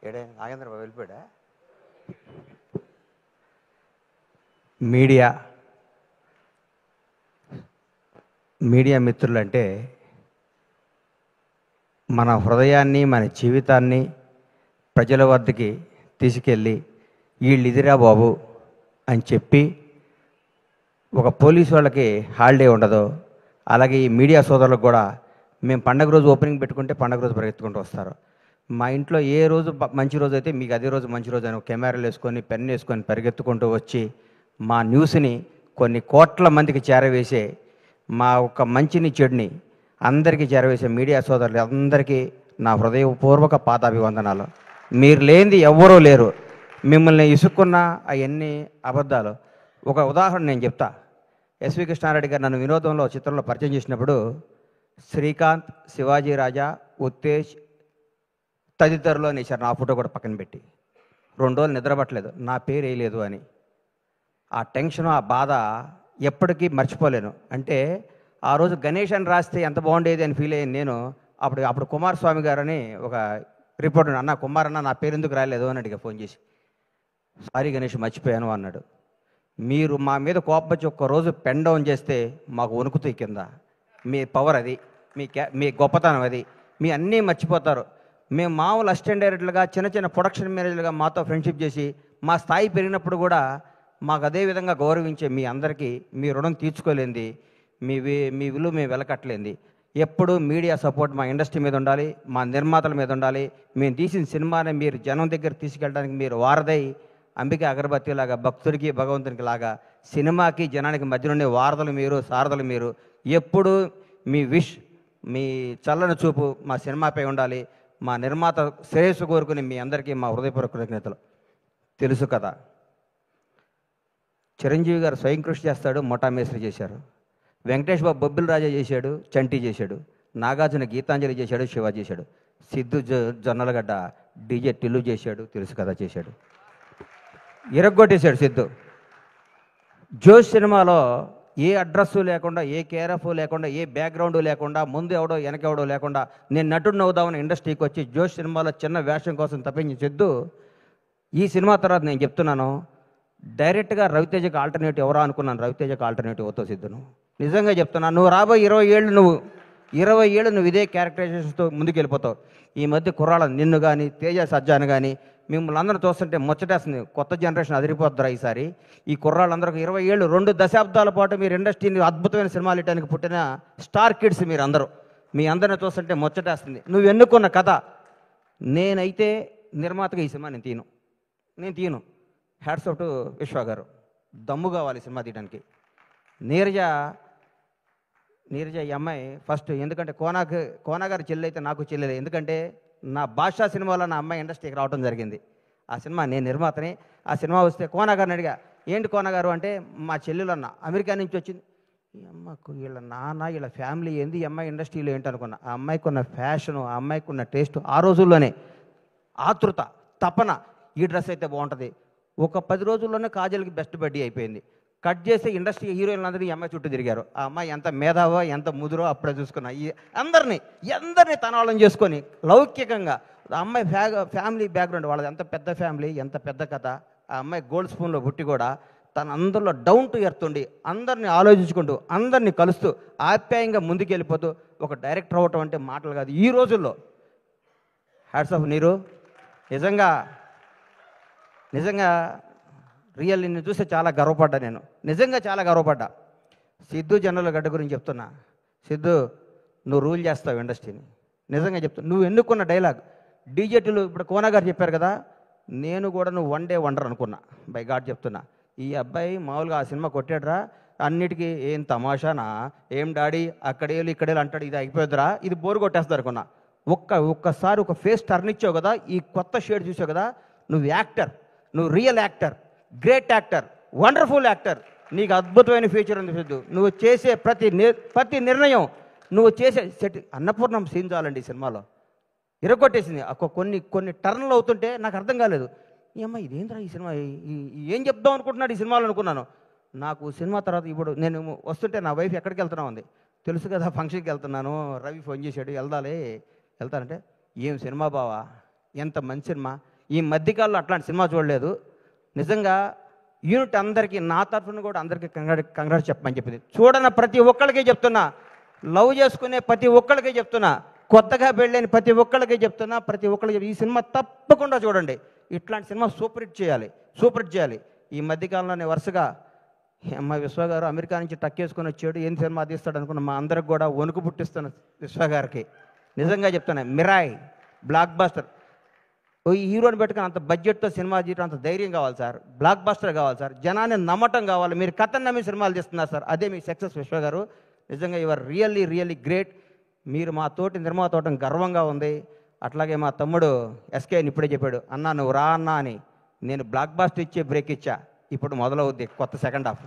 ఏడే నాగేంద్రబాబు వెళ్ళిపోయాడా? మీడియా మిత్రులంటే మన హృదయాన్ని, మన జీవితాన్ని ప్రజల వద్దకి తీసుకెళ్ళి వీళ్ళు ఇదిరా బాబు అని చెప్పి, ఒక పోలీసు వాళ్ళకి హాలిడే ఉండదు, అలాగే ఈ మీడియా సోదరులకు కూడా మేము పండగ రోజు ఓపెనింగ్ పెట్టుకుంటే పండగ రోజు పరిగెత్తుకుంటూ వస్తారు. మా ఇంట్లో ఏ రోజు మంచి రోజు అయితే మీకు అదే రోజు మంచి రోజు అని కెమెరాలు వేసుకొని పెన్ వేసుకొని పరిగెత్తుకుంటూ వచ్చి మా న్యూస్ని కొన్ని కోట్ల మందికి చేరవేసే, మా ఒక మంచిని చెడుని అందరికీ చేరవేసే మీడియా సోదరులు అందరికీ నా హృదయపూర్వక పాదాభివందనాలు. మీరు లేనిది ఎవ్వరూ లేరు. మిమ్మల్ని ఇసుక్కున్న అవన్నీ అబద్ధాలు. ఒక ఉదాహరణ నేను చెప్తా. ఎస్వి కృష్ణారెడ్డి గారు నన్ను వినోదంలో చిత్రంలో పరిచయం చేసినప్పుడు శ్రీకాంత్, శివాజీ రాజా, ఉత్తేజ్ తదితరులు అనేసారు. నా ఫోటో కూడా పక్కన పెట్టి 2 రోజులు నిద్రపట్టలేదు, నా పేరు వేయలేదు అని. ఆ టెన్షన్, ఆ బాధ ఎప్పటికీ మర్చిపోలేను. అంటే ఆ రోజు గణేష్ అని రాస్తే ఎంత బాగుండేది అని ఫీల్ అయ్యాను నేను. అప్పుడు కుమారస్వామి గారని ఒక రిపోర్టర్, అన్న కుమార్ అన్న నా పేరు ఎందుకు రాలేదు అని అడిగా ఫోన్ చేసి. సారీ గణేష్ మర్చిపోయాను అన్నాడు. మీరు మా మీద కోపం వచ్చి ఒక్కరోజు పెన్ డౌన్ చేస్తే మాకు వణుకుతాయి కింద. మీ పవర్ అది, మీ గొప్పతనం అది. మీ అన్నీ మర్చిపోతారు. మేము మామూలు అసిస్టెంట్ డైరెక్టర్లుగా, చిన్న చిన్న ప్రొడక్షన్ మేనేజర్లుగా మాతో ఫ్రెండ్షిప్ చేసి మా స్థాయి పెరిగినప్పుడు కూడా మాకు అదే విధంగా గౌరవించే మీ అందరికీ మీ రుణం తీర్చుకోలేంది, మీ విలువ మేము వెలకట్టలేంది. ఎప్పుడు మీడియా సపోర్ట్ మా ఇండస్ట్రీ మీద ఉండాలి, మా నిర్మాతల మీద ఉండాలి. మేము తీసిన సినిమాని మీరు జనం దగ్గర తీసుకెళ్ళడానికి మీరు వారదై, అంబికా అగరబత్తి లాగా భక్తుడికి భగవంతునికి లాగా సినిమాకి జనానికి మధ్యలోనే వారధులు మీరు, సారథులు మీరు. ఎప్పుడు మీ విష్, మీ చల్లని చూపు మా సినిమాపై ఉండాలి. మా నిర్మాత శ్రేయస్సు కోరుకుని మీ అందరికీ మా హృదయపూర్వక కృతజ్ఞతలు. తెలుసు కదా, చిరంజీవి గారు స్వయం కృషి చేస్తాడు, ముఠా మేస్త్రి చేశారు. వెంకటేష్ బాబు బొబ్బిల్ రాజా చేశాడు, చంటి చేశాడు. నాగార్జున గీతాంజలి చేశాడు, శివ చేశాడు. సిద్ధు జొన్నలగడ్డ డీజే టిల్లు చేశాడు, తెలుసు కదా చేశాడు. ఇరగ్గొట్టేశాడు సిద్ధు. జోష్ సినిమాలో ఏ అడ్రస్సు లేకుండా, ఏ కేరఫ్ లేకుండా, ఏ బ్యాక్గ్రౌండ్ లేకుండా, ముందు ఎవడో వెనకెవడో లేకుండా నేను నటుడిని అవుదామని ఇండస్ట్రీకి వచ్చి జోష్ సినిమాలో చిన్న వేషం కోసం తప్పించి సిద్ధు ఈ సినిమా తర్వాత నేను చెప్తున్నాను, డైరెక్ట్గా రవితేజకి ఆల్టర్నేటివ్ ఎవరా అనుకున్నాను. రవితేజకి ఆల్టర్నేటివ్ అవుతావు సిద్ధును. నిజంగా చెప్తున్నాను. నువ్వు రాబోయే 20 ఏళ్ళు నువ్వు ఇదే క్యారెక్టరైజేషన్తో ముందుకు వెళ్ళిపోతావు. ఈ మధ్య కుర్రాళ్ళ నిన్ను కానీ, తేజ సజ్జాను కానీ మిమ్మల్ని అందరూ చూస్తుంటే ముచ్చటేస్తుంది. కొత్త జనరేషన్ అదిరిపోద్దురా ఈసారి. ఈ కుర్రాళ్ళందరూ 20 ఏళ్ళు, 2 దశాబ్దాల పాటు మీరు ఇండస్ట్రీని అద్భుతమైన సినిమాలు ఇవ్వడానికి పుట్టిన స్టార్ కిడ్స్ మీరు అందరూ. మీ అందరిని చూస్తుంటే ముచ్చటేస్తుంది. నువ్వు ఎన్నుకున్న కథ. నేనైతే నిర్మాతగా ఈ సినిమా నేను తీయను. హ్యాట్స్ ఆఫ్ టు విశ్వ గారు. దమ్ము కావాలి సినిమా తీయడానికి. నీరజ ఈ అమ్మాయి ఫస్ట్, ఎందుకంటే కోనాగారి చెల్లి అయితే నాకు చెల్లెలే. ఎందుకంటే నా భాషా సినిమాలో నా అమ్మాయి ఇండస్ట్రీకి రావడం జరిగింది. ఆ సినిమా నేను నిర్మాతని. ఆ సినిమా వస్తే కోనాగారిని అడిగా, ఏంటి కోనగారు అంటే, మా చెల్లెలు అన్న అమెరికా నుంచి వచ్చింది. ఈ అమ్మకు వీళ్ళ నాన్న వీళ్ళ ఫ్యామిలీ ఏంది, ఈ అమ్మాయి ఇండస్ట్రీలో ఏంటనుకున్నా. ఆ అమ్మాయికి ఉన్న ఫ్యాషను, ఆ అమ్మాయికి ఉన్న టేస్ట్, ఆ రోజుల్లోనే ఆతృత, తపన, ఈ డ్రెస్ అయితే బాగుంటుంది. ఒక 10 రోజుల్లోనే కాజల్కి బెస్ట్ బడ్డీ అయిపోయింది. కట్ చేసి ఇండస్ట్రీ హీరోయిన్లు అందరూ ఈ అమ్మాయి చుట్టూ తిరిగారు. ఆ అమ్మాయి ఎంత మేధావో, ఎంత ముదురో అప్పుడే చూసుకున్నా. అందరినీ తన వాళ్ళని చేసుకొని లౌకికంగా. ఆ అమ్మాయి ఫ్యామిలీ బ్యాక్గ్రౌండ్ వాళ్ళది ఎంత పెద్ద ఫ్యామిలీ, ఎంత పెద్ద కథ. ఆ అమ్మాయి గోల్డ్ స్పూన్లో పుట్టి కూడా తన అందరిలో డౌన్ టు ఎర్త్ ఉండి, అందరినీ ఆలోచించుకుంటూ, అందరినీ కలుస్తూ, ఆప్యాయంగా ముందుకెళ్ళిపోతూ ఒక డైరెక్టర్ అవ్వటం అంటే మాటలు కాదు ఈ రోజుల్లో. హ్యాట్స్ ఆఫ్ నీరు. నిజంగా రియల్ నిన్ను చూస్తే చాలా గర్వపడ్డా. నేను నిజంగా చాలా గర్వపడ్డా. సిద్ధు జొన్నలగడ్డ గురించి చెప్తున్నా. సిద్ధు, నువ్వు రూల్ చేస్తావు ఇండస్ట్రీని. నిజంగా చెప్తున్నా. నువ్వు ఎన్నుకున్న డైలాగ్ డీజేటీలు, ఇప్పుడు కోనా గారు చెప్పారు కదా, నేను కూడా నువ్వు వన్ డే వండర్ అనుకున్నా. బై గాడ్ చెప్తున్నా. ఈ అబ్బాయి మామూలుగా ఆ సినిమా కొట్టాడురా, అన్నిటికీ ఏం తమాషానా, ఏం డాడీ అక్కడేళ్ళు ఇక్కడేళ్ళు అంటాడు, ఇది అయిపోద్దురా, ఇది బోరు కొట్టేస్తారు అనుకున్నా. ఒక్కసారి ఒక ఫేస్ టర్న్ ఇచ్చావు కదా, ఈ కొత్త షేడ్ చూసావు కదా, నువ్వు యాక్టర్, నువ్వు real actor, great actor, wonderful actor. నీకు అద్భుతమైన ఫ్యూచర్ ఉంది సిద్ధు. నువ్వు చేసే ప్రతి నిర్ణయం, నువ్వు చేసే అన్నపూర్ణం సీన్ చాలండి ఈ సినిమాలో. ఇరగొట్టేసింది. కొన్ని టర్న్లు అవుతుంటే నాకు అర్థం కాలేదు. ఏమ్మా ఇదేంద్రా ఈ సినిమా, ఏం చెప్దాం అనుకుంటున్నాడు ఈ సినిమాలో అనుకున్నాను. నాకు సినిమా తర్వాత ఇప్పుడు నేను వస్తుంటే నా వైఫ్ ఎక్కడికి వెళ్తున్నావు అంది. తెలుసు కదా ఫంక్షన్కి వెళ్తున్నాను, రవి ఫోన్ చేశాడు వెళ్తానంటే, ఏం సినిమా బావా, ఎంత మంచి సినిమా, ఈ మధ్యకాలంలో అట్లాంటి సినిమా చూడలేదు. నిజంగా యూనిట్ అందరికీ నా తరఫున కూడా అందరికీ కంగ్రాట్స్ చెప్పమని చెప్పింది. చూడన ప్రతి ఒక్కరికి చెప్తున్నా, లవ్ చేసుకునే ప్రతి ఒక్కరికి చెప్తున్నా, కొత్తగా పెళ్ళైన ప్రతి ఒక్కరికి చెప్తున్నా, ప్రతి ఒక్కరికి ఈ సినిమా తప్పకుండా చూడండి. ఇట్లాంటి సినిమా సూపర్ హిట్ చేయాలి. ఈ మధ్యకాలంలోనే వరుసగా మా విశ్వ గారు అమెరికా నుంచి టక్కేసుకొని వచ్చాడు, ఏం సినిమా తీస్తాడు అనుకున్న మా అందరికి కూడా వణుకు పుట్టిస్తున్న విశ్వ గారికి నిజంగా చెప్తున్నా, మిరాయ్ బ్లాక్ బాస్టర్. ఈ హీరోని పెట్టుకుని అంత బడ్జెట్తో సినిమా తీయడం అంత ధైర్యం కావాలి సార్, బ్లాక్ బాస్టర్ కావాలి సార్, జనాన్ని నమ్మటం కావాలి. మీరు కథను నమ్మి సినిమాలు తీస్తున్నారు సార్, అదే మీ సక్సెస్ విశ్వ గారు. నిజంగా యువర్ రియల్లీ గ్రేట్. మీరు మా తోటి నిర్మాత అవడం గర్వంగా ఉంది. అట్లాగే మా తమ్ముడు ఎస్కేని ఇప్పుడే చెప్పాడు, అన్నా నువ్వు రా అన్నా అని. నేను బ్లాక్ బాస్టర్ ఇచ్చే బ్రేక్ ఇచ్చా, ఇప్పుడు మొదలవుద్ది కొత్త సెకండ్ హాఫ్.